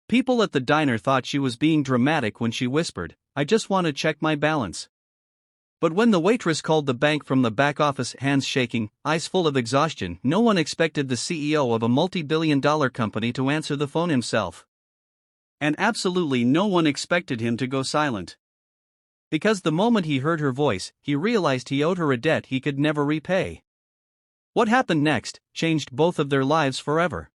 People at the diner thought she was being dramatic when she whispered, "I just want to check my balance." But when the waitress called the bank from the back office, hands shaking, eyes full of exhaustion, no one expected the CEO of a multi-billion-dollar company to answer the phone himself. And absolutely no one expected him to go silent. Because the moment he heard her voice, he realized he owed her a debt he could never repay. What happened next changed both of their lives forever.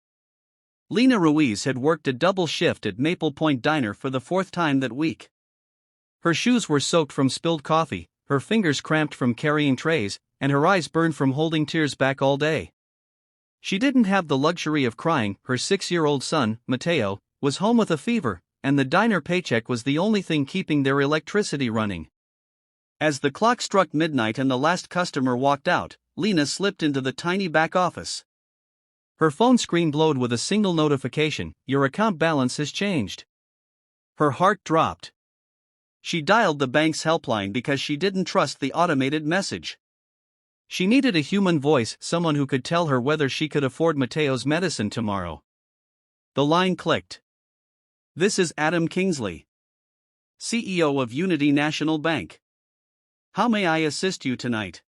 Lena Ruiz had worked a double shift at Maple Point Diner for the fourth time that week. Her shoes were soaked from spilled coffee, her fingers cramped from carrying trays, and her eyes burned from holding tears back all day. She didn't have the luxury of crying. Her 6-year-old son, Mateo, was home with a fever, and the diner paycheck was the only thing keeping their electricity running. As the clock struck midnight and the last customer walked out, Lena slipped into the tiny back office. Her phone screen glowed with a single notification: "Your account balance has changed." Her heart dropped. She dialed the bank's helpline because she didn't trust the automated message. She needed a human voice, someone who could tell her whether she could afford Mateo's medicine tomorrow. The line clicked. "This is Adam Kingsley, CEO of Unity National Bank. How may I assist you tonight?"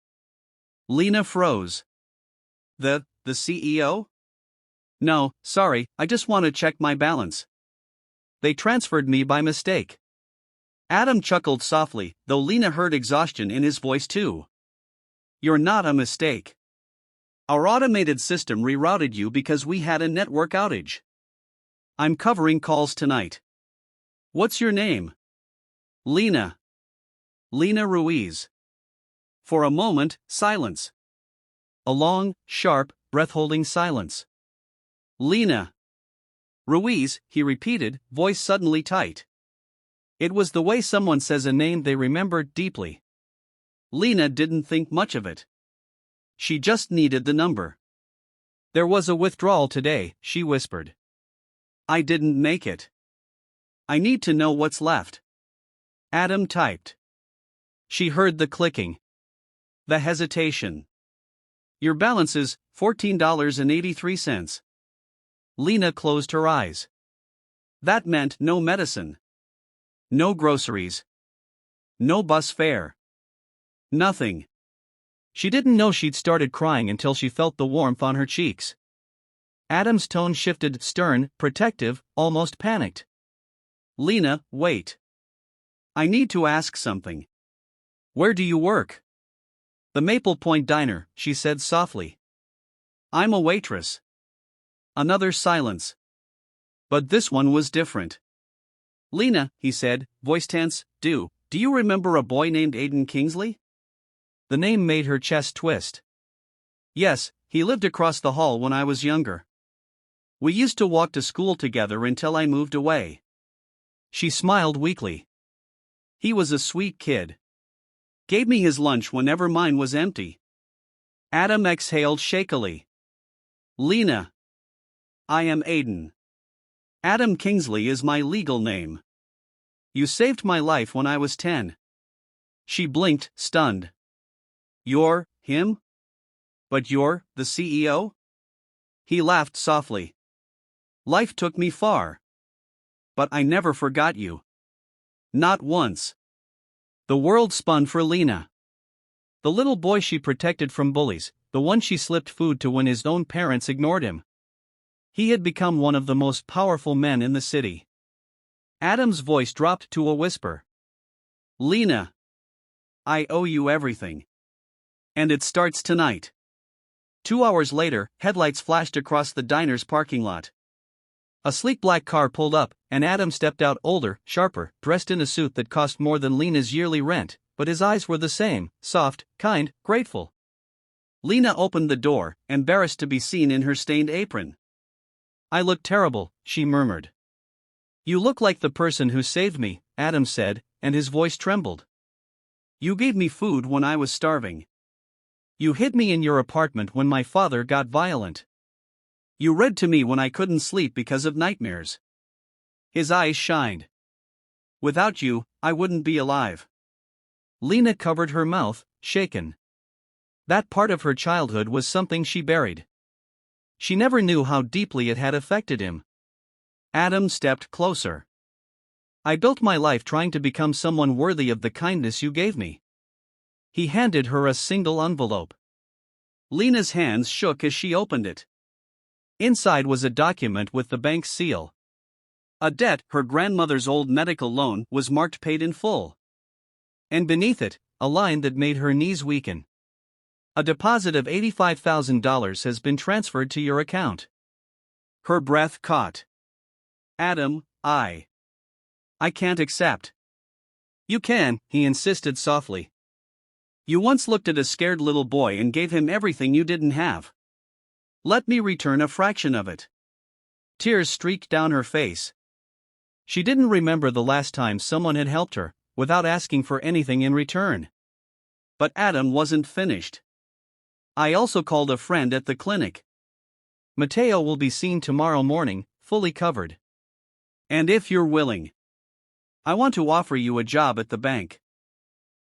Lena froze. The CEO? "No, sorry, I just want to check my balance. They transferred me by mistake." Adam chuckled softly, though Lena heard exhaustion in his voice too. "You're not a mistake. Our automated system rerouted you because we had a network outage. I'm covering calls tonight. What's your name?" "Lena. Lena Ruiz." For a moment, silence. A long, sharp, breath-holding silence. "Lena Ruiz," he repeated, voice suddenly tight. It was the way someone says a name they remembered deeply. Lena didn't think much of it. She just needed the number. "There was a withdrawal today," she whispered. "I didn't make it. I need to know what's left." Adam typed. She heard the clicking. The hesitation. "Your balance is $14.83. Lena closed her eyes. That meant no medicine. No groceries. No bus fare. Nothing. She didn't know she'd started crying until she felt the warmth on her cheeks. Adam's tone shifted, stern, protective, almost panicked. "Lena, wait. I need to ask something. Where do you work?" "The Maple Point Diner," she said softly. "I'm a waitress." Another silence. But this one was different. "Lena," he said, voice tense, do you remember a boy named Aiden Kingsley?" The name made her chest twist. "Yes, he lived across the hall when I was younger. We used to walk to school together until I moved away." She smiled weakly. "He was a sweet kid. Gave me his lunch whenever mine was empty." Adam exhaled shakily. "Lena. I am Aiden. Adam Kingsley is my legal name. You saved my life when I was 10. She blinked, stunned. "You're him? But you're the CEO?" He laughed softly. "Life took me far. But I never forgot you. Not once." The world spun for Lena. The little boy she protected from bullies, the one she slipped food to when his own parents ignored him. He had become one of the most powerful men in the city. Adam's voice dropped to a whisper. "Lena. I owe you everything. And it starts tonight." 2 hours later, headlights flashed across the diner's parking lot. A sleek black car pulled up, and Adam stepped out, older, sharper, dressed in a suit that cost more than Lena's yearly rent, but his eyes were the same, soft, kind, grateful. Lena opened the door, embarrassed to be seen in her stained apron. "I look terrible," she murmured. "You look like the person who saved me," Adam said, and his voice trembled. "You gave me food when I was starving. You hid me in your apartment when my father got violent. You read to me when I couldn't sleep because of nightmares." His eyes shined. "Without you, I wouldn't be alive." Lena covered her mouth, shaken. That part of her childhood was something she buried. She never knew how deeply it had affected him. Adam stepped closer. I built my life trying to become someone worthy of the kindness you gave me. He handed her a single envelope. Lena's hands shook as she opened it. Inside was a document with the bank's seal. A debt, her grandmother's old medical loan, was marked paid in full. And beneath it, a line that made her knees weaken. A deposit of $85,000 has been transferred to your account. Her breath caught. Adam, I can't accept. You can, he insisted softly. You once looked at a scared little boy and gave him everything you didn't have. Let me return a fraction of it. Tears streaked down her face. She didn't remember the last time someone had helped her, without asking for anything in return. But Adam wasn't finished. I also called a friend at the clinic. Mateo will be seen tomorrow morning, fully covered. And if you're willing, I want to offer you a job at the bank.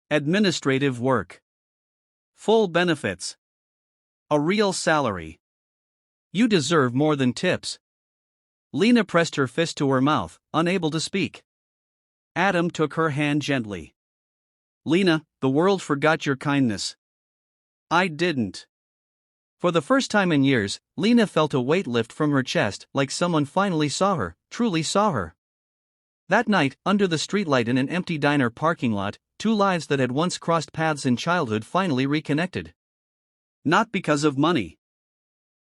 Administrative work. Full benefits. A real salary. You deserve more than tips. Lena pressed her fist to her mouth, unable to speak. Adam took her hand gently. Lena, the world forgot your kindness. I didn't. For the first time in years, Lena felt a weight lift from her chest, like someone finally saw her, truly saw her. That night, under the streetlight in an empty diner parking lot, two lives that had once crossed paths in childhood finally reconnected. Not because of money.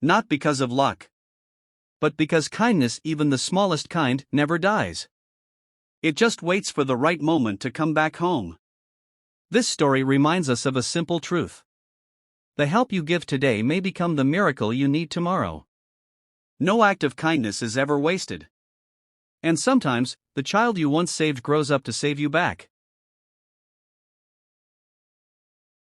Not because of luck. But because kindness, even the smallest kind, never dies. It just waits for the right moment to come back home. This story reminds us of a simple truth. The help you give today may become the miracle you need tomorrow. No act of kindness is ever wasted. And sometimes, the child you once saved grows up to save you back.